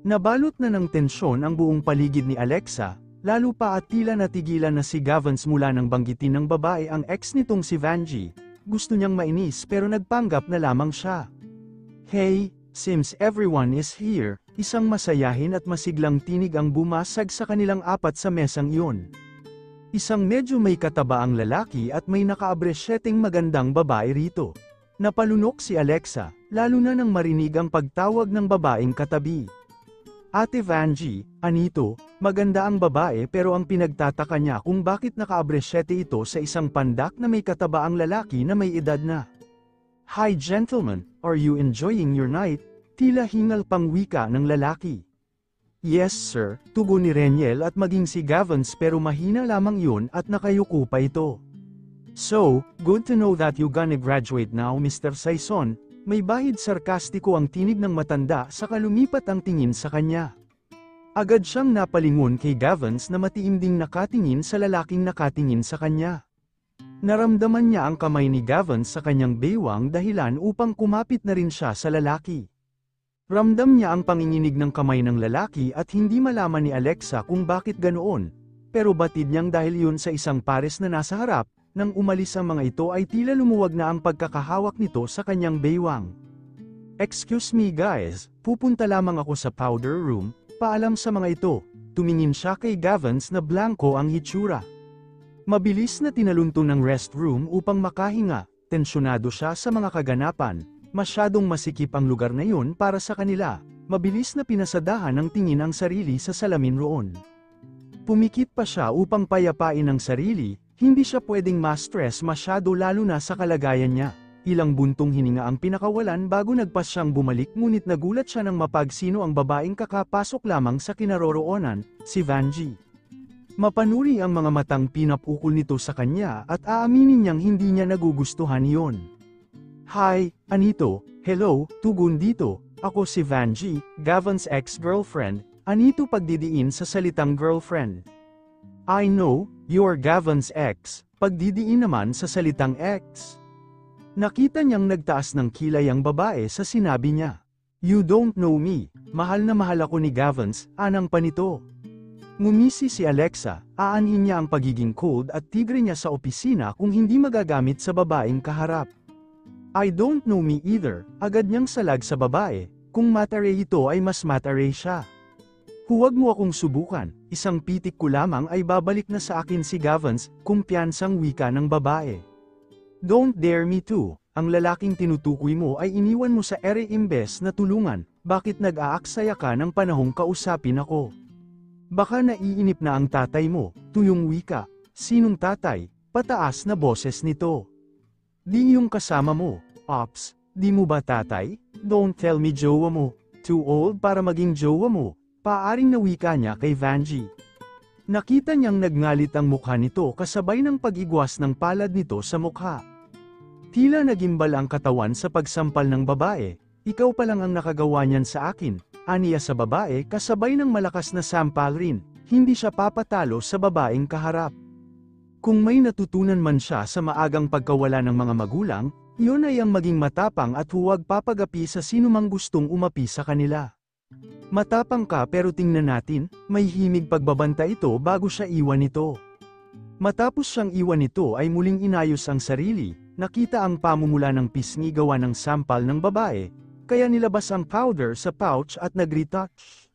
Nabalot na ng tensyon ang buong paligid ni Alexa, lalo pa at tila natigilan na si Gavance mula nang banggitin ng babae ang ex nitong si Vanjie. Gusto niyang mainis pero nagpanggap na lamang siya. Hey, seems everyone is here. Isang masayahin at masiglang tinig ang bumasag sa kanilang apat sa mesang iyon. Isang medyo may katabaang lalaki at may nakaabresyeteng magandang babae rito. Napalunok si Alexa, lalo na nang marinig ang pagtawag ng babaeng katabi. Ate Vanjie, anito, maganda ang babae pero ang pinagtataka niya kung bakit nakaabresyete ito sa isang pandak na may katabaang lalaki na may edad na. Hi gentlemen, are you enjoying your night? Tila hingal pang wika ng lalaki. Yes sir, tugon ni Reniel at maging si Gavance pero mahina lamang yun at nakayuko pa ito. So, good to know that you gonna graduate now Mr. Saison. May bahid sarkastiko ang tinig ng matanda saka lumipat ang tingin sa kanya. Agad siyang napalingon kay Gavance na matiimding nakatingin sa lalaking nakatingin sa kanya. Naramdaman niya ang kamay ni Gavance sa kanyang baywang dahilan upang kumapit na rin siya sa lalaki. Ramdam niya ang panginginig ng kamay ng lalaki at hindi malaman ni Alexa kung bakit ganoon, pero batid niyang dahil yun sa isang pares na nasa harap. Nang umalis ang mga ito ay tila lumuwag na ang pagkakahawak nito sa kanyang baywang. Excuse me guys, pupunta lamang ako sa powder room, paalam sa mga ito. Tumingin siya kay Gavance na blanko ang hitsura. Mabilis na tinalunto ng restroom upang makahinga, tensyonado siya sa mga kaganapan, masyadong masikip ang lugar na yun para sa kanila, mabilis na pinasadahan ng tingin ang sarili sa salamin roon. Pumikit pa siya upang payapain ang sarili. Hindi siya pwedeng ma-stress masyado lalo na sa kalagayan niya. Ilang buntong hininga ang pinakawalan bago nagpas siyang bumalik ngunit nagulat siya nang mapagsino ang babaeng kakapasok lamang sa kinaroroonan, si Vanjie. Mapanuri ang mga matang pinapukol nito sa kanya at aaminin niyang hindi niya nagugustuhan iyon. Hi, anito, hello, tugon dito, ako si Vanjie, Gavance's ex-girlfriend, anito pagdidiin sa salitang girlfriend. I know, you're Gavance's ex, pagdidiin naman sa salitang ex. Nakita niyang nagtaas ng kilay ang babae sa sinabi niya. You don't know me, mahal na mahal ako ni Gavance, anang pa nito. Ngumisi si Alexa, aanhin niya ang pagiging cold at tigre niya sa opisina kung hindi magagamit sa babaeng kaharap. I don't know me either, agad niyang salag sa babae, kung matare ito ay mas matare siya. Huwag mo akong subukan, isang pitik ko lamang ay babalik na sa akin si Gavance, kumpiyansang wika ng babae. Don't dare me to, ang lalaking tinutukoy mo ay iniwan mo sa ere imbes na tulungan, bakit nag-aaksaya ka ng panahong kausapin ako? Baka naiinip na ang tatay mo, tuyong wika, sinong tatay, pataas na boses nito. Di yung kasama mo, ops, di mo ba tatay? Don't tell me jowa mo, too old para maging jowa mo. Paaring nawika niya kay Vanjie. Nakita niyang nagngalit ang mukha nito kasabay ng pag-igwas ng palad nito sa mukha. Tila nagimbal ang katawan sa pagsampal ng babae, ikaw pa lang ang nakagawa niyan sa akin, aniya sa babae kasabay ng malakas na sampal rin, hindi siya papatalo sa babaeng kaharap. Kung may natutunan man siya sa maagang pagkawala ng mga magulang, iyon ay ang maging matapang at huwag papagapi sa sinumang gustong umapi sa kanila. Matapang ka pero tingnan natin, may himig pagbabanta ito bago siya iwan ito. Matapos siyang iwan ito ay muling inayos ang sarili, nakita ang pamumula ng pisngi gawa ng sampal ng babae, kaya nilabas ang powder sa pouch at nag-retouch.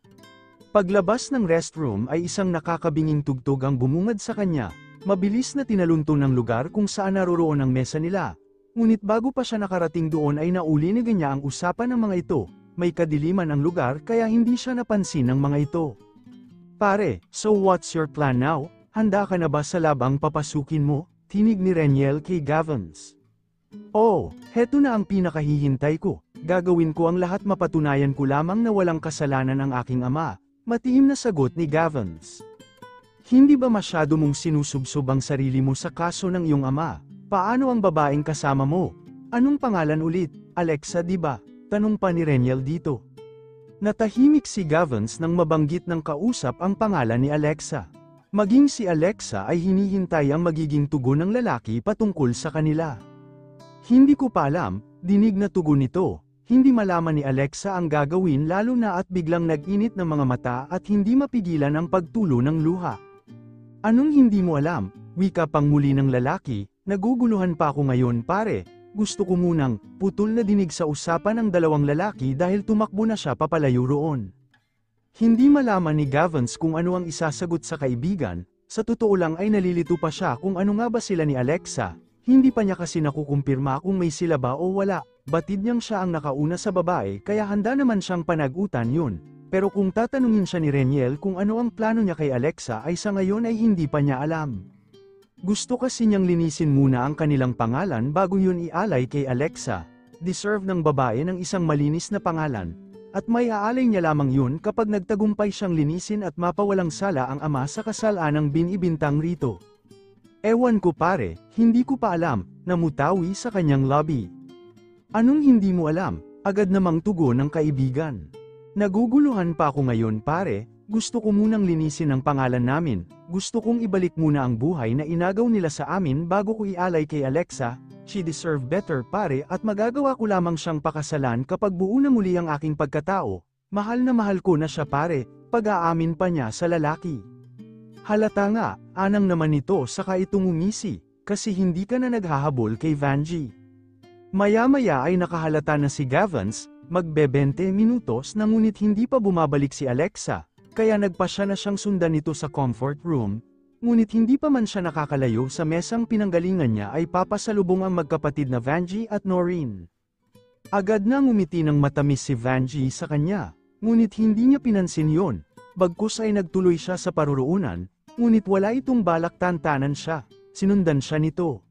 Paglabas ng restroom ay isang nakakabinging tugtog ang bumungad sa kanya, mabilis na tinalunto ng lugar kung saan naroroon ang mesa nila. Ngunit bago pa siya nakarating doon ay naulinig niya ang usapan ng mga ito. May kadiliman ang lugar kaya hindi siya napansin ng mga ito. Pare, so what's your plan now? Handa ka na ba sa labang papasukin mo? Tinig ni Reniel kay Gavance. Oh, heto na ang pinakahihintay ko. Gagawin ko ang lahat mapatunayan ko lamang na walang kasalanan ang aking ama. Matiim na sagot ni Gavance. Hindi ba masyado mong sinusubsob ang sarili mo sa kaso ng iyong ama? Paano ang babaeng kasama mo? Anong pangalan ulit? Alexa di ba? Tanong pa ni Reniel dito. Natahimik si Gavance nang mabanggit ng kausap ang pangalan ni Alexa. Maging si Alexa ay hinihintay ang magiging tugon ng lalaki patungkol sa kanila. Hindi ko pa alam, dinig na tugon nito. Hindi malaman ni Alexa ang gagawin lalo na at biglang nag-init ng mga mata at hindi mapigilan ang pagtulo ng luha. Anong hindi mo alam? Wika pang muli ng lalaki, naguguluhan pa ako ngayon pare. Gusto ko munang, putol na dinig sa usapan ng dalawang lalaki dahil tumakbo na siya papalayo roon. Hindi malaman ni Gavance kung ano ang isasagot sa kaibigan, sa totoo lang ay nalilito pa siya kung ano nga ba sila ni Alexa, hindi pa niya kasi nakukumpirma kung may sila ba o wala, batid niyang siya ang nakauna sa babae kaya handa naman siyang panagutan yun, pero kung tatanungin siya ni Reniel kung ano ang plano niya kay Alexa ay sa ngayon ay hindi pa niya alam. Gusto kasi niyang linisin muna ang kanilang pangalan bago yun ialay kay Alexa. Deserve ng babae ng isang malinis na pangalan. At may aalay niya lamang yun kapag nagtagumpay siyang linisin at mapawalang sala ang ama sa kasalanang binibintang rito. Ewan ko pare, hindi ko pa alam, namutawi sa kanyang lobby. Anong hindi mo alam? Agad namang tugon ng kaibigan. Naguguluhan pa ako ngayon pare, gusto ko munang linisin ang pangalan namin. Gusto kong ibalik muna ang buhay na inagaw nila sa amin bago ko ialay kay Alexa, she deserve better pare at magagawa ko lamang siyang pakasalan kapag buo na muli ang aking pagkatao. Mahal na mahal ko na siya pare, pag-aamin pa niya sa lalaki. Halata nga, anang naman ito saka itong umisi, kasi hindi ka na naghahabol kay Vanjie. Maya-maya ay nakahalata na si Gavance, magbe-20 minutos na ngunit hindi pa bumabalik si Alexa. Kaya nagpasya na siyang sundan ito sa comfort room, ngunit hindi pa man siya nakakalayo sa mesang pinanggalingan niya ay papasalubong ang magkapatid na Vanjie at Noreen. Agad na ngumiti ng matamis si Vanjie sa kanya, ngunit hindi niya pinansin yon, bagkus ay nagtuloy siya sa paruroonan, ngunit wala itong balak tantanan siya, sinundan siya nito.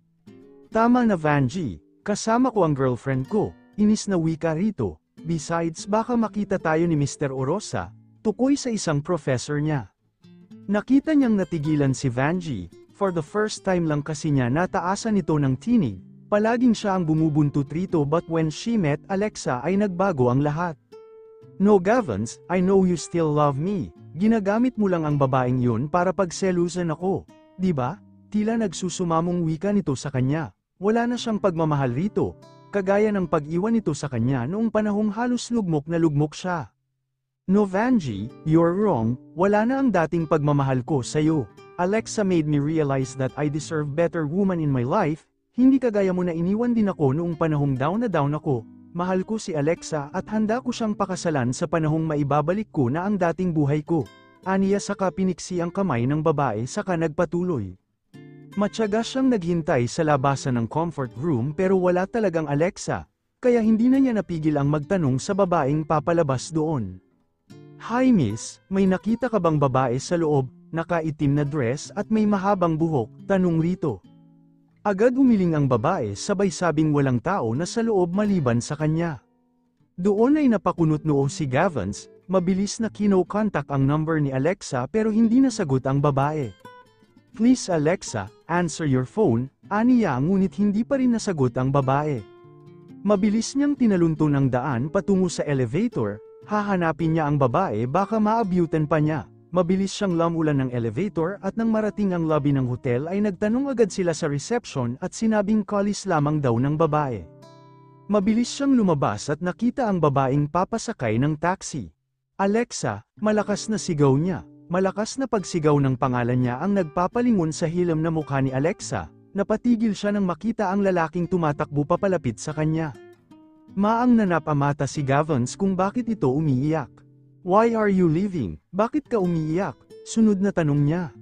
Tama na Vanjie, kasama ko ang girlfriend ko, inis na wika rito, besides baka makita tayo ni Mr. Orosa, tukoy sa isang professor niya. Nakita niyang natigilan si Vanjie, for the first time lang kasi niya nataasan ito ng tinig, palaging siya ang bumubuntot rito but when she met Alexa ay nagbago ang lahat. No Gavance, I know you still love me, ginagamit mo lang ang babaeng yun para pagselusan ako, di ba? Tila nagsusumamong wika nito sa kanya, wala na siyang pagmamahal rito, kagaya ng pag-iwan nito sa kanya noong panahong halos lugmok na lugmok siya. No Vanjie, you're wrong, wala na ang dating pagmamahal ko sa'yo. Alexa made me realize that I deserve better woman in my life, hindi kagaya mo na iniwan din ako noong panahong down na down ako, mahal ko si Alexa at handa ko siyang pakasalan sa panahong maibabalik ko na ang dating buhay ko. Aniya saka piniksi ang kamay ng babae saka nagpatuloy. Matyaga siyang naghintay sa labasan ng comfort room pero wala talagang Alexa, kaya hindi na niya napigil ang magtanong sa babaeng papalabas doon. Hi miss, may nakita ka bang babae sa loob, nakaitim na dress at may mahabang buhok, tanong rito. Agad umiling ang babae sabay sabing walang tao na sa loob maliban sa kanya. Doon ay napakunot noo si Gavance, mabilis na kino-contact ang number ni Alexa pero hindi nasagot ang babae. Please Alexa, answer your phone, aniya ngunit hindi pa rin nasagot ang babae. Mabilis niyang tinalunton ang daan patungo sa elevator, hahanapin niya ang babae baka maabyutan pa niya. Mabilis siyang lamulan ng elevator at nang marating ang lobby ng hotel ay nagtanong agad sila sa reception at sinabing callis lamang daw ng babae. Mabilis siyang lumabas at nakita ang babaeng papasakay ng taxi. Alexa, malakas na sigaw niya. Malakas na pagsigaw ng pangalan niya ang nagpapalingon sa hilam na mukha ni Alexa, napatigil siya nang makita ang lalaking tumatakbo papalapit sa kanya. Maang nanapamata si Gavance kung bakit ito umiiyak. Why are you leaving? Bakit ka umiiyak? Sunod na tanong niya.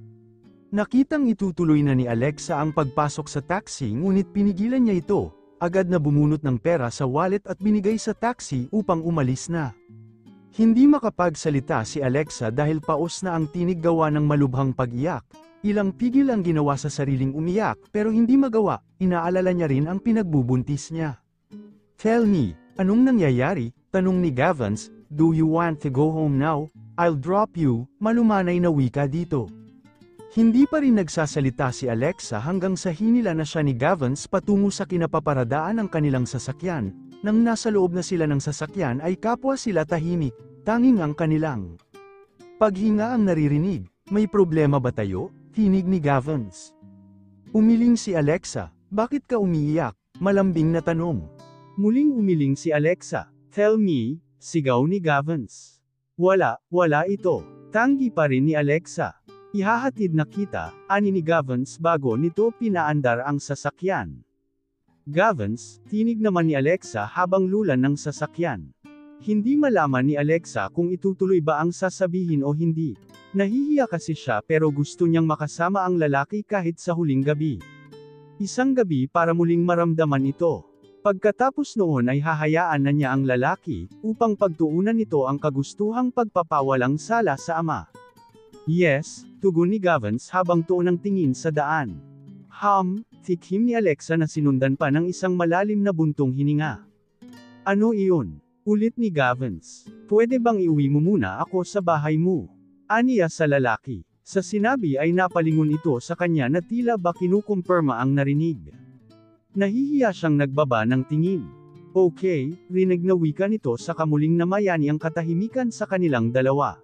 Nakitang itutuloy na ni Alexa ang pagpasok sa taxi ngunit pinigilan niya ito, agad na bumunot ng pera sa wallet at binigay sa taxi upang umalis na. Hindi makapagsalita si Alexa dahil paos na ang tinig gawa ng malubhang pag-iyak. Ilang pigil ang ginawa sa sariling umiyak pero hindi magawa, inaalala niya rin ang pinagbubuntis niya. Tell me, anong nangyayari? Tanong ni Gavance, do you want to go home now? I'll drop you, malumanay na wika dito. Hindi pa rin nagsasalita si Alexa hanggang sa hinila na siya ni Gavance patungo sa kinapaparadaan ng kanilang sasakyan. Nang nasa loob na sila ng sasakyan ay kapwa sila tahimik, tanging ang kanilang paghinga ang naririnig. May problema ba tayo? Tinig ni Gavance. Umiling si Alexa, bakit ka umiiyak? Malambing na tanong. Muling umiling si Alexa, Tell me, sigaw ni Gavins. Wala ito. Tanggi pa rin ni Alexa. Ihahatid na kita, ani ni Gavins bago nito pinaandar ang sasakyan. Gavins, tinig naman ni Alexa habang lulan ng sasakyan. Hindi malaman ni Alexa kung itutuloy ba ang sasabihin o hindi. Nahihiya kasi siya pero gusto niyang makasama ang lalaki kahit sa huling gabi. Isang gabi para muling maramdaman ito. Pagkatapos noon ay hahayaan na niya ang lalaki, upang pagtuunan nito ang kagustuhang pagpapawalang sala sa ama. Yes, tugon ni Gavins habang tuon ang tingin sa daan. Tikhim ni Alexa na sinundan pa ng isang malalim na buntong hininga. Ano iyon? Ulit ni Gavins. Pwede bang iuwi mo muna ako sa bahay mo? Aniya sa lalaki. Sa sinabi ay napalingon ito sa kanya na tila ba kinukumpirma ang narinig. Nahihiya siyang nagbaba ng tingin. Okay, rinig na wika nito sa kamuling namayani ang katahimikan sa kanilang dalawa.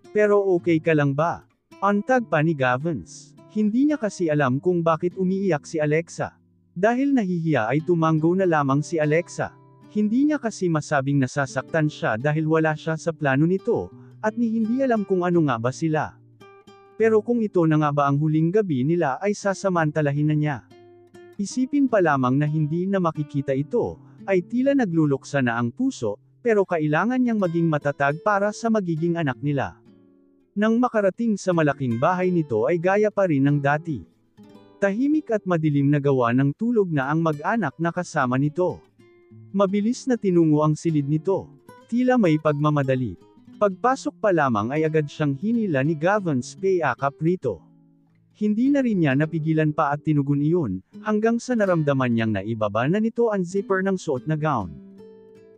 Pero okay ka lang ba? Antag pa ni Gavins. Hindi niya kasi alam kung bakit umiiyak si Alexa. Dahil nahihiya ay tumanggo na lamang si Alexa. Hindi niya kasi masabing nasasaktan siya dahil wala siya sa plano nito, at hindi alam kung ano nga ba sila. Pero kung ito na nga ba ang huling gabi nila ay sasamantalahin na niya. Isipin pa lamang na hindi na makikita ito, ay tila nagluluksa na ang puso, pero kailangan niyang maging matatag para sa magiging anak nila. Nang makarating sa malaking bahay nito ay gaya pa rin ng dati. Tahimik at madilim na gawa ng tulog na ang mag-anak na kasama nito. Mabilis na tinungo ang silid nito. Tila may pagmamadali. Pagpasok pa lamang ay agad siyang hinila ni Gavins payakap rito. Hindi na rin niya napigilan pa at tinugon iyon, hanggang sa naramdaman niyang naibaba na nito ang zipper ng suot na gown.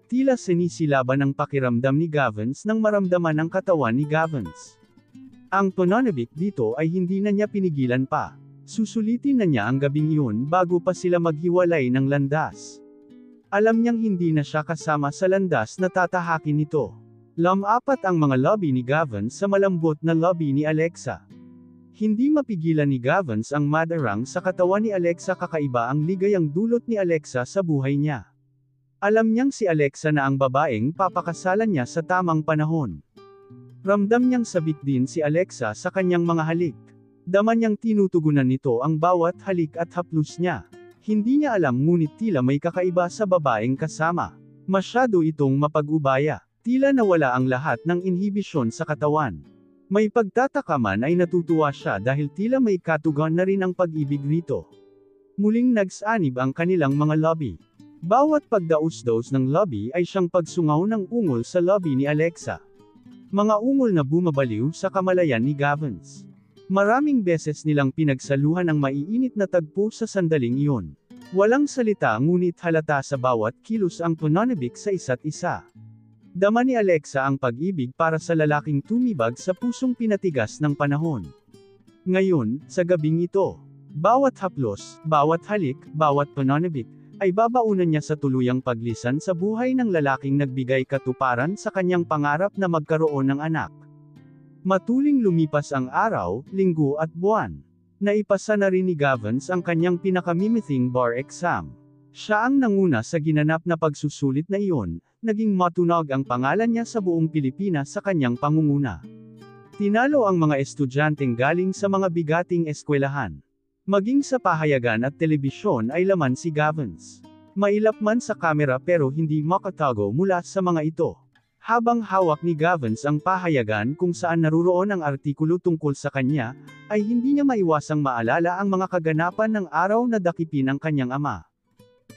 Tila sinisilaban ang pakiramdam ni Gavins nang maramdaman ang katawan ni Gavins. Ang pananabik dito ay hindi na niya pinigilan pa. Susulitin na niya ang gabing iyon bago pa sila maghiwalay ng landas. Alam niyang hindi na siya kasama sa landas na tatahakin nito. Apat ang mga lobby ni Gavins sa malambot na lobby ni Alexa. Hindi mapigilan ni Gavins ang madarang sa katawan ni Alexa, kakaiba ang ligayang dulot ni Alexa sa buhay niya. Alam niyang si Alexa na ang babaeng papakasalan niya sa tamang panahon. Ramdam niyang sabik din si Alexa sa kanyang mga halik. Dama niyang tinutugunan nito ang bawat halik at haplos niya. Hindi niya alam ngunit tila may kakaiba sa babaeng kasama. Masyado itong mapag-ubaya. Tila nawala ang lahat ng inhibisyon sa katawan. May pagtataka man ay natutuwa siya dahil tila may katugan na rin ang pag-ibig rito. Muling nagsanib ang kanilang mga lobby. Bawat pagdaos-daos ng lobby ay siyang pagsungaw ng ungol sa lobby ni Alexa. Mga ungol na bumabaliw sa kamalayan ni Gavins. Maraming beses nilang pinagsaluhan ang maiinit na tagpo sa sandaling iyon. Walang salita ngunit halata sa bawat kilos ang pananabik sa isa't isa. Dama ni Alexa ang pag-ibig para sa lalaking tumibag sa pusong pinatigas ng panahon. Ngayon, sa gabing ito, bawat haplos, bawat halik, bawat pananabik, ay babaunan niya sa tuluyang paglisan sa buhay ng lalaking nagbigay katuparan sa kanyang pangarap na magkaroon ng anak. Matuling lumipas ang araw, linggo at buwan. Naipasa na rin ni Gavins ang kanyang pinakamimithing bar exam. Siya ang nanguna sa ginanap na pagsusulit na iyon, naging matunog ang pangalan niya sa buong Pilipinas sa kanyang pangunguna. Tinalo ang mga estudyanteng galing sa mga bigating eskwelahan. Maging sa pahayagan at telebisyon ay laman si Gavins. Mailap man sa kamera pero hindi makatago mula sa mga ito. Habang hawak ni Gavins ang pahayagan kung saan naruroon ang artikulo tungkol sa kanya, ay hindi niya maiwasang maalala ang mga kaganapan ng araw na dakipin ang kanyang ama.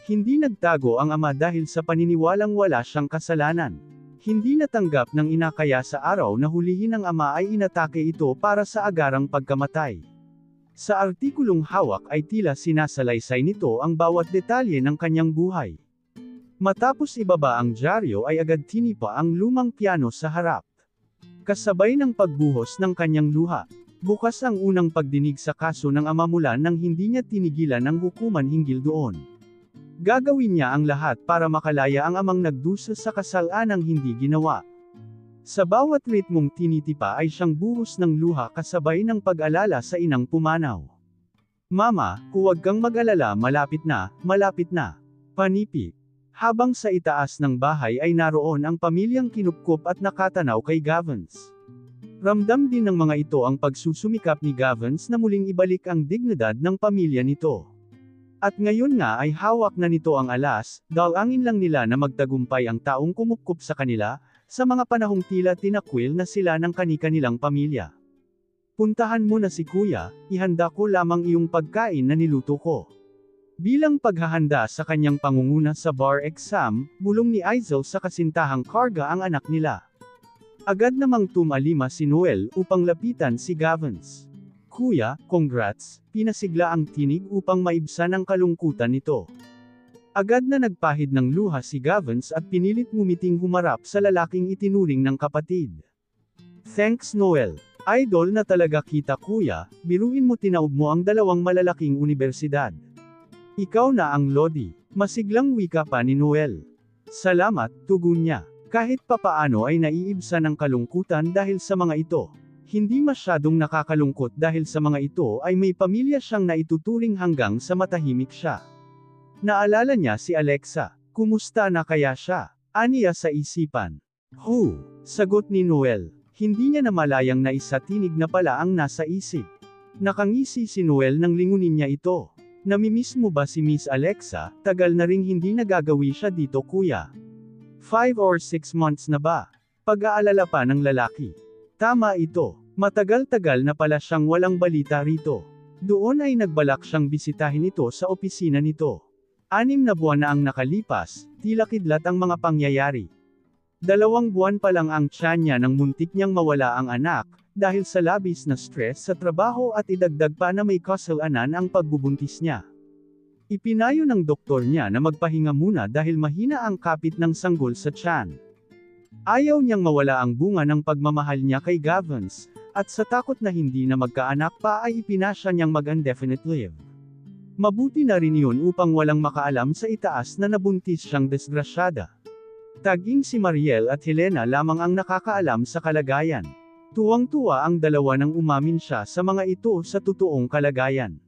Hindi nagtago ang ama dahil sa paniniwalang wala siyang kasalanan. Hindi natanggap ng ina kaya sa araw na hulihin ng ama ay inatake ito para sa agarang pagkamatay. Sa artikulong hawak ay tila sinasalaysay nito ang bawat detalye ng kanyang buhay. Matapos ibaba ang dyaryo ay agad tinipa ang lumang piano sa harap. Kasabay ng pagbuhos ng kanyang luha. Bukas ang unang pagdinig sa kaso ng ama mula nang hindi niya tinigilan ang hukuman hinggil doon. Gagawin niya ang lahat para makalaya ang amang nagdusa sa kasalanang hindi ginawa. Sa bawat ritmong tinitipa ay siyang buhos ng luha kasabay ng pag-alala sa inang pumanaw. Mama, huwag kang mag-alala, malapit na. Panipi. Habang sa itaas ng bahay ay naroon ang pamilyang kinupkup at nakatanaw kay Gavins. Ramdam din ng mga ito ang pagsusumikap ni Gavins na muling ibalik ang dignidad ng pamilya nito. At ngayon nga ay hawak na nito ang alas, dalangin lang nila na magtagumpay ang taong kumupkup sa kanila, sa mga panahong tila tinakwil na sila ng kani-kanilang pamilya. Puntahan mo na si kuya, ihanda ko lamang iyong pagkain na niluto ko. Bilang paghahanda sa kanyang pangunguna sa bar exam, bulong ni Aizel sa kasintahang karga ang anak nila. Agad namang tumalima si Noel upang lapitan si Gavins. Kuya, congrats, pinasigla ang tinig upang maibsan ang kalungkutan nito. Agad na nagpahid ng luha si Gavins at pinilit ngumiting humarap sa lalaking itinuring ng kapatid. Thanks Noel. Idol na talaga kita kuya, biruin mo tinaob mo ang dalawang malalaking universidad. Ikaw na ang Lodi, masiglang wika pa ni Noel. Salamat, tugon niya. Kahit papaano ay naiibsan ang kalungkutan dahil sa mga ito. Hindi masyadong nakakalungkot dahil sa mga ito ay may pamilya siyang naituturing hanggang sa matahimik siya. Naalala niya si Alexa, kumusta na kaya siya? Aniya sa isipan. Sagot ni Noel. Hindi niya namalayang naisatinig na pala ang nasa isip. Nakangisi si Noel nang lingunin niya ito. Namimiss mo ba si Miss Alexa? Tagal na ring hindi nagagawi siya dito kuya. 5 or 6 months na ba? Pag-aalala pa ng lalaki. Tama ito. Matagal-tagal na pala siyang walang balita rito. Doon ay nagbalak siyang bisitahin ito sa opisina nito. 6 na buwan na ang nakalipas, tila kidlat ang mga pangyayari. 2 buwan pa lang ang tiyan niya nang muntik niyang mawala ang anak, dahil sa labis na stress sa trabaho at idagdag pa na may kasalanan ang pagbubuntis niya. Ipinayo ng doktor niya na magpahinga muna dahil mahina ang kapit ng sanggol sa tiyan. Ayaw niyang mawala ang bunga ng pagmamahal niya kay Gavins, at sa takot na hindi na magkaanak pa ay ipinasya niyang mag-indefinite leave. Mabuti na rin yun upang walang makaalam sa itaas na nabuntis siyang desgrasyada. Taging si Mariel at Helena lamang ang nakakaalam sa kalagayan. Tuwang-tuwa ang dalawa nang umamin siya sa mga ito sa totoong kalagayan.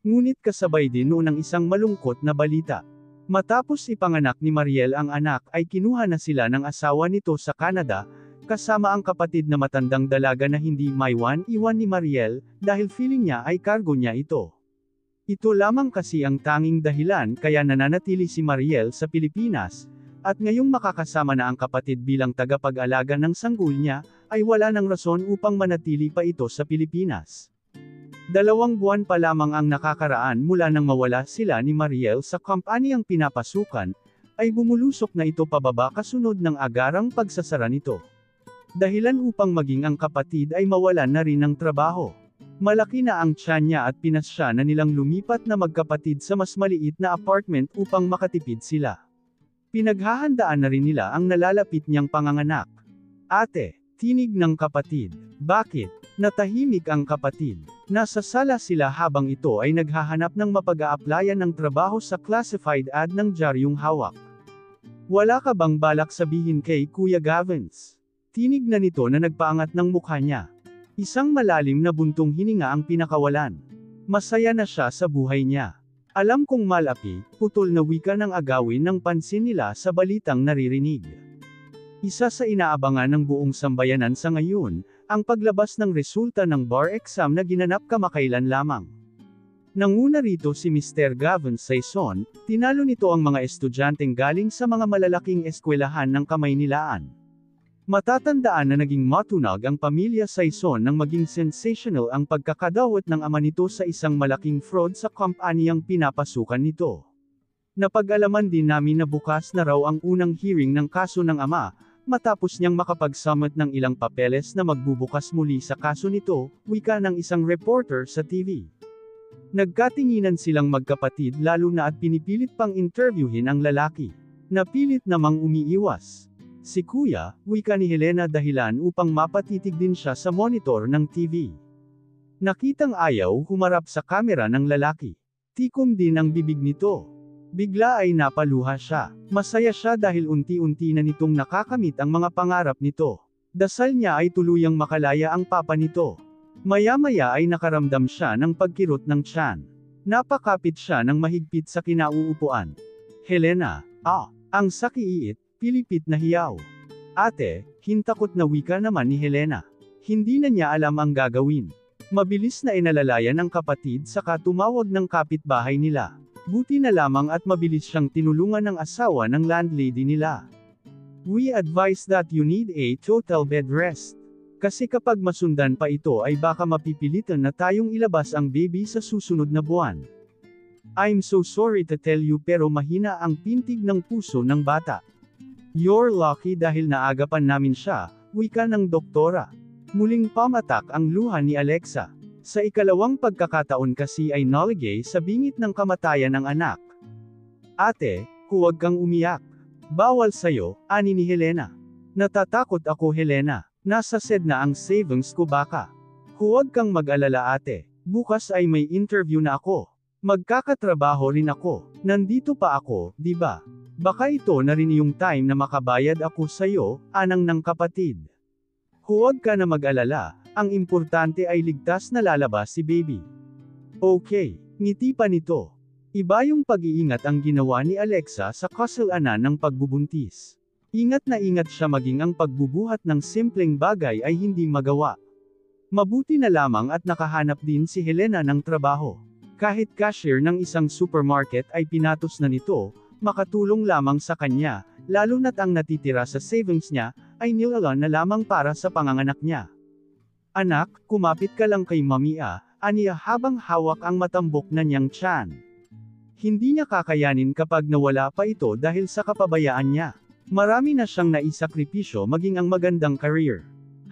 Ngunit kasabay din noon ang isang malungkot na balita. Matapos ipanganak ni Mariel ang anak ay kinuha na sila ng asawa nito sa Canada, kasama ang kapatid na matandang dalaga na hindi maiwan ni Mariel, dahil feeling niya ay kargo niya ito. Ito lamang kasi ang tanging dahilan kaya nananatili si Mariel sa Pilipinas, at ngayong makakasama na ang kapatid bilang tagapag-alaga ng sanggol niya, ay wala ng rason upang manatili pa ito sa Pilipinas. 2 buwan pa lamang ang nakakaraan mula nang mawala sila ni Mariel sa kumpanyang pinapasukan, ay bumulusok na ito pababa kasunod ng agarang pagsasara nito. Dahilan upang maging ang kapatid ay mawalan na rin ng trabaho. Malaki na ang tiyan niya at pinasya na nilang lumipat na magkapatid sa mas maliit na apartment upang makatipid sila. Pinaghahandaan na rin nila ang nalalapit niyang panganganak. Ate, tinig ng kapatid. Bakit? Natahimik ang kapatid. Nasa sala sila habang ito ay naghahanap ng mapag-a-applyan ng trabaho sa classified ad ng diaryong hawak. Wala ka bang balak sabihin kay Kuya Gavins? Tinig na nito na nagpaangat ng mukha niya. Isang malalim na buntong hininga ang pinakawalan. Masaya na siya sa buhay niya. Alam kong malapi, putol na wika ng agawin ng pansin nila sa balitang naririnig. Isa sa inaabangan ng buong sambayanan sa ngayon, ang paglabas ng resulta ng bar exam na ginanap kamakailan lamang. Nanguna rito si Mr. Gavin Saison, tinalo nito ang mga estudyanteng galing sa mga malalaking eskwelahan ng Kamaynilaan. Matatandaan na naging matunag ang pamilya Saison nang maging sensational ang pagkakadawat ng ama nito sa isang malaking fraud sa kumpanyang pinapasukan nito. Napag-alaman din namin na bukas na raw ang unang hearing ng kaso ng ama, matapos niyang makapag-submit ng ilang papeles na magbubukas muli sa kaso nito, wika ng isang reporter sa TV. Nagkatinginan silang magkapatid lalo na at pinipilit pang interviewin ang lalaki. Napilit namang umiiwas. Si Kuya, wika ni Helena dahilan upang mapatitig din siya sa monitor ng TV. Nakitang ayaw humarap sa kamera ng lalaki. Tikom din ang bibig nito. Bigla ay napaluha siya. Masaya siya dahil unti-unti na nitong nakakamit ang mga pangarap nito. Dasal niya ay tuluyang makalaya ang papa nito. Maya-maya ay nakaramdam siya ng pagkirot ng tiyan. Napakapit siya ng mahigpit sa kinauupuan. Helena, Ang sakiit, pilipit na hiyaw. Ate, hintakot na wika naman ni Helena. Hindi na niya alam ang gagawin. Mabilis na inalalayan ng kapatid saka tumawag ng kapitbahay nila. Buti na lamang at mabilis siyang tinulungan ng asawa ng landlady nila. We advise that you need a total bed rest. Kasi kapag masundan pa ito ay baka mapipilitan na tayong ilabas ang baby sa susunod na buwan. I'm so sorry to tell you pero mahina ang pintig ng puso ng bata. You're lucky dahil naagapan namin siya, wika ng doktora. Muling pamatak ang luha ni Alexa. Sa ikalawang pagkakataon kasi ay naligay sa bingit ng kamatayan ng anak. Ate, huwag kang umiyak. Bawal sayo, ani ni Helena. Natatakot ako Helena, nasa SED na ang savings ko baka. Huwag kang mag-alala ate, bukas ay may interview na ako. Magkakatrabaho rin ako, nandito pa ako, di ba? Baka ito na rin yung time na makabayad ako sa'yo, anang ng kapatid. Huwag ka na mag-alala, ang importante ay ligtas na lalabas si baby. Okay, ngiti pa nito. Iba yung pag-iingat ang ginawa ni Alexa sa kasalanan ng pagbubuntis. Ingat na ingat siya maging ang pagbubuhat ng simpleng bagay ay hindi magawa. Mabuti na lamang at nakahanap din si Helena ng trabaho. Kahit cashier ng isang supermarket ay pinatos na nito, makatulong lamang sa kanya, lalo na't ang natitira sa savings niya, ay nilalaan na lamang para sa panganganak niya. Anak, kumapit ka lang kay Mami aniya habang hawak ang matambok na niyang tiyan. Hindi niya kakayanin kapag nawala pa ito dahil sa kapabayaan niya. Marami na siyang naisakripisyo maging ang magandang career.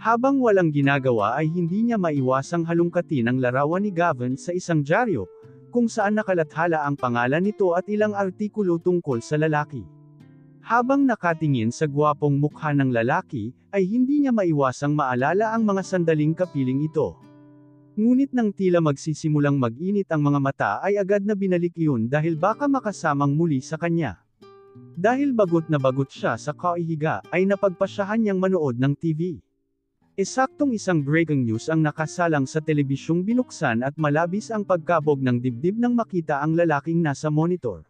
Habang walang ginagawa ay hindi niya maiwasang halungkatin ang larawan ni Gavin sa isang dyaryo, kung saan nakalathala ang pangalan nito at ilang artikulo tungkol sa lalaki. Habang nakatingin sa gwapong mukha ng lalaki, ay hindi niya maiwasang maalala ang mga sandaling kapiling ito. Ngunit nang tila magsisimulang mag-init ang mga mata ay agad na binalik iyon dahil baka makasamang muli sa kanya. Dahil bagot na bagot siya sa kaihiga, ay napagpasyahan niyang manood ng TV. Esaktong isang breaking news ang nakasalang sa telebisyong binuksan at malabis ang pagkabog ng dibdib nang makita ang lalaking nasa monitor.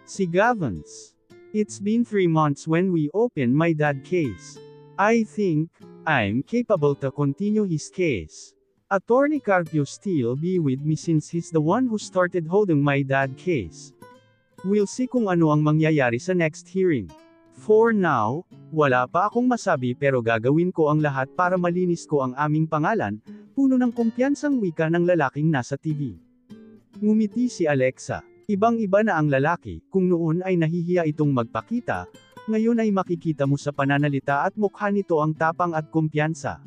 Si Gavins. It's been 3 months when we opened my dad case. I think I'm capable to continue his case. Attorney Carpio still be with me since he's the one who started holding my dad case. We'll see kung ano ang mangyayari sa next hearing. For now, wala pa akong masabi pero gagawin ko ang lahat para malinis ko ang aming pangalan, puno ng kumpiyansang wika ng lalaking nasa TV. Ngumiti si Alexa. Ibang-iba na ang lalaki, kung noon ay nahihiya itong magpakita, ngayon ay makikita mo sa pananalita at mukha nito ang tapang at kumpiyansa.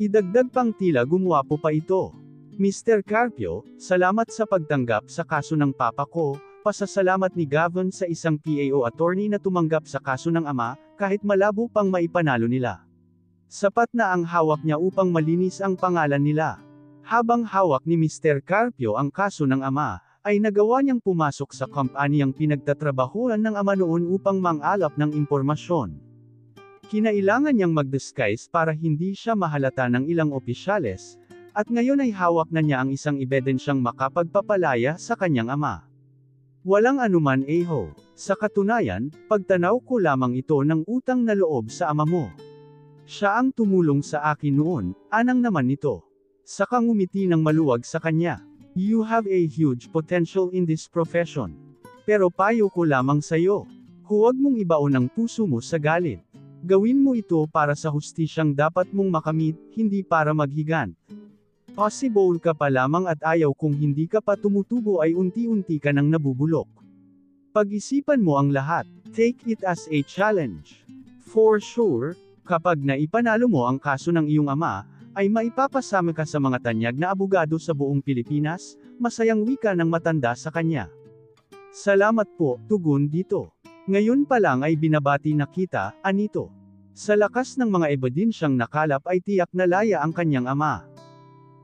Idagdag pang tila gumwapo pa ito. Mr. Carpio, salamat sa pagtanggap sa kaso ng papa ko. Pasasalamat ni Gavin sa isang PAO attorney na tumanggap sa kaso ng ama, kahit malabo pang maipanalo nila. Sapat na ang hawak niya upang malinis ang pangalan nila. Habang hawak ni Mr. Carpio ang kaso ng ama, ay nagawa niyang pumasok sa kumpanyang pinagtatrabahuan ng ama noon upang mangalap ng impormasyon. Kinailangan niyang mag-disguise para hindi siya mahalata ng ilang opisyales, at ngayon ay hawak na niya ang isang ebidensyang makapagpapalaya sa kanyang ama. Walang anuman eho. Sa katunayan, pagtanaw ko lamang ito ng utang na loob sa ama mo. Siya ang tumulong sa akin noon, anang naman nito. Saka ngumiti ng maluwag sa kanya. You have a huge potential in this profession. Pero payo ko lamang sa'yo. Huwag mong ibaon ang puso mo sa galit. Gawin mo ito para sa hustisyang dapat mong makamit, hindi para maghigan. Possible ka pa lamang at ayaw kung hindi ka pa tumutubo ay unti-unti ka nang nabubulok. Pag-isipan mo ang lahat. Take it as a challenge. For sure, kapag naipanalo mo ang kaso ng iyong ama, ay maipapasama ka sa mga tanyag na abogado sa buong Pilipinas, masayang wika ng matanda sa kanya. Salamat po, tugon dito. Ngayon pa lang ay binabati na kita, anito. Sa lakas ng mga ebidensyang nakalap ay tiyak na laya ang kanyang ama.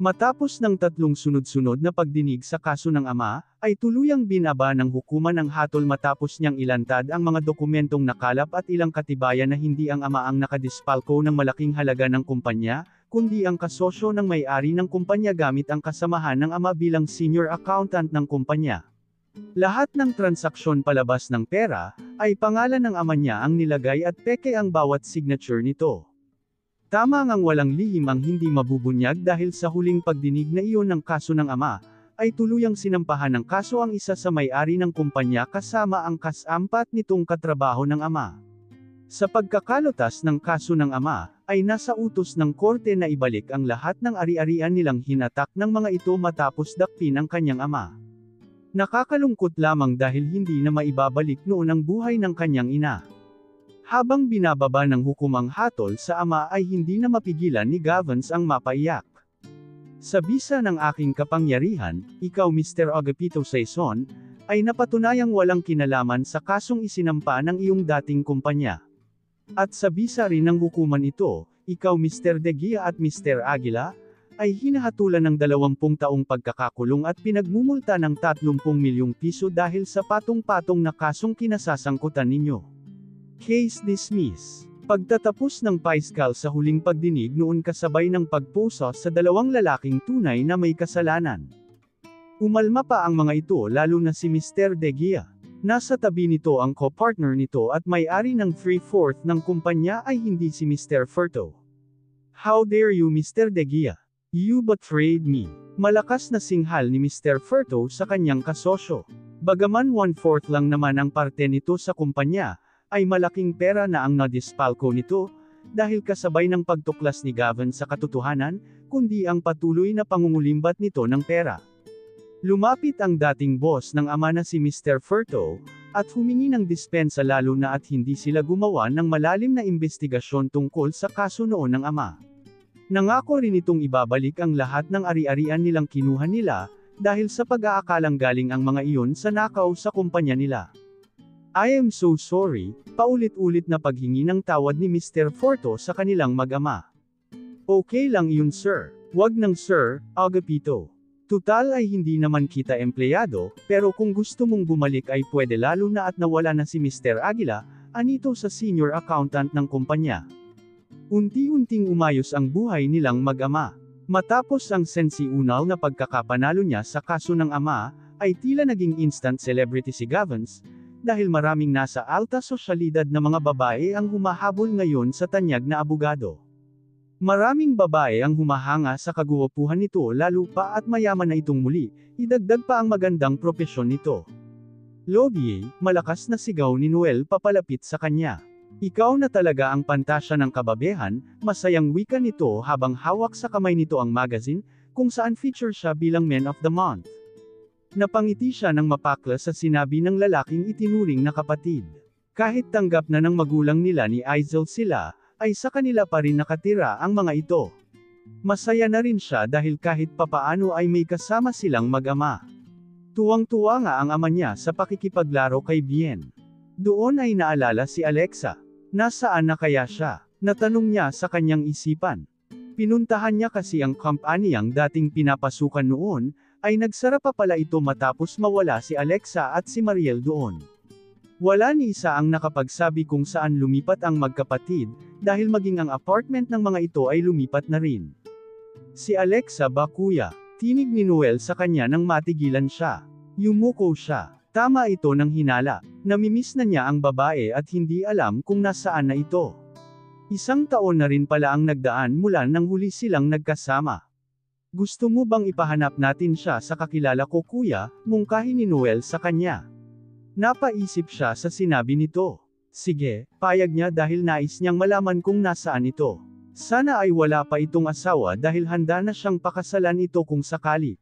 Matapos ng 3 sunod-sunod na pagdinig sa kaso ng ama, ay tuluyang binaba ng hukuman ang hatol matapos niyang ilantad ang mga dokumentong nakalap at ilang katibayan na hindi ang ama ang nakadispalko ng malaking halaga ng kumpanya, kundi ang kasosyo ng may-ari ng kumpanya gamit ang kasamahan ng ama bilang senior accountant ng kumpanya. Lahat ng transaksyon palabas ng pera, ay pangalan ng ama niya ang nilagay at peke ang bawat signature nito. Tama ngang walang lihim ang hindi mabubunyag dahil sa huling pagdinig na iyon ng kaso ng ama, ay tuluyang sinampahan ng kaso ang isa sa may-ari ng kumpanya kasama ang kasampat nitong katrabaho ng ama. Sa pagkakalutas ng kaso ng ama, ay nasa utos ng korte na ibalik ang lahat ng ari-arian nilang hinatak ng mga ito matapos dakpin ang kanyang ama. Nakakalungkot lamang dahil hindi na maibabalik noon ang buhay ng kanyang ina. Habang binababa ng hukumang hatol sa ama ay hindi na mapigilan ni Gavans ang mapaiyak. Sa bisa ng aking kapangyarihan, ikaw Mr. Agapito Saison, ay napatunayang walang kinalaman sa kasong isinampa ng iyong dating kumpanya. At sa bisa rin ng hukuman ito, ikaw Mr. De Guia at Mr. Aguila, ay hinahatulan ng 20 taong pagkakakulong at pinagmumulta ng 30 milyong piso dahil sa patong-patong na kasong kinasasangkutan ninyo. Case dismissed. Pagtatapos ng paiskal sa huling pagdinig noon kasabay ng pagpuso sa 2 lalaking tunay na may kasalanan. Umalma pa ang mga ito lalo na si Mr. De Guia. Nasa tabi nito ang co-partner nito at may-ari ng 3/4 ng kumpanya ay hindi si Mr. Furto. How dare you Mr. De Guia? You betrayed me. Malakas na singhal ni Mr. Furto sa kanyang kasosyo. Bagaman 1/4 lang naman ang parte nito sa kumpanya, ay malaking pera na ang nadispalko nito, dahil kasabay ng pagtuklas ni Gavin sa katotohanan, kundi ang patuloy na pangungulimbat nito ng pera. Lumapit ang dating boss ng ama na si Mr. Furto, at humingi ng dispensa lalo na at hindi sila gumawa ng malalim na investigasyon tungkol sa kaso noon ng ama. Nangako rin itong ibabalik ang lahat ng ari-arian nilang kinuha nila, dahil sa pag-aakalang galing ang mga iyon sa nakaw sa kumpanya nila. I am so sorry, paulit-ulit na paghingi ng tawad ni Mr. Furto sa kanilang mag-ama. Okay lang yun sir, wag nang sir, Agapito. Tutal ay hindi naman kita empleyado, pero kung gusto mong bumalik ay pwede lalo na at nawala na si Mr. Aguila, anito sa senior accountant ng kumpanya. Unti-unting umayos ang buhay nilang mag-ama. Matapos ang sensasyonal na pagkakapanalo niya sa kaso ng ama, ay tila naging instant celebrity si Gavans, dahil maraming nasa alta sosyalidad na mga babae ang humahabol ngayon sa tanyag na abogado. Maraming babae ang humahanga sa kaguwapuhan nito lalo pa at mayaman na itong muli, idagdag pa ang magandang propesyon nito. Lobby, malakas na sigaw ni Noel papalapit sa kanya. Ikaw na talaga ang pantasya ng kababehan, masayang wika nito habang hawak sa kamay nito ang magazine, kung saan feature siya bilang Man of the Month. Napangiti siya ng mapakla sa sinabi ng lalaking itinuring na kapatid. Kahit tanggap na ng magulang nila ni Aizel sila, ay sa kanila pa rin nakatira ang mga ito. Masaya na rin siya dahil kahit papaano ay may kasama silang mag-ama. Tuwang-tuwa nga ang ama niya sa pakikipaglaro kay Bien. Doon ay naalala si Alexa. Nasaan na kaya siya? Natanong niya sa kanyang isipan. Pinuntahan niya kasi ang kumpanyang dating pinapasukan noon, ay nagsara pa pala ito matapos mawala si Alexa at si Mariel doon. Wala ni isa ang nakapagsabi kung saan lumipat ang magkapatid, dahil maging ang apartment ng mga ito ay lumipat na rin. Si Alexa ba kuya? Tinig ni Noel sa kanya nang matigilan siya. Yumuko siya. Tama ito ng hinala. Namimiss na niya ang babae at hindi alam kung nasaan na ito. 1 taon na rin pala ang nagdaan mula nang huli silang nagkasama. Gusto mo bang ipahanap natin siya sa kakilala ko kuya? Mungkahi ni Noel sa kanya. Napaisip siya sa sinabi nito. Sige, payag niya dahil nais niyang malaman kung nasaan ito. Sana ay wala pa itong asawa dahil handa na siyang pakasalan ito kung sakali.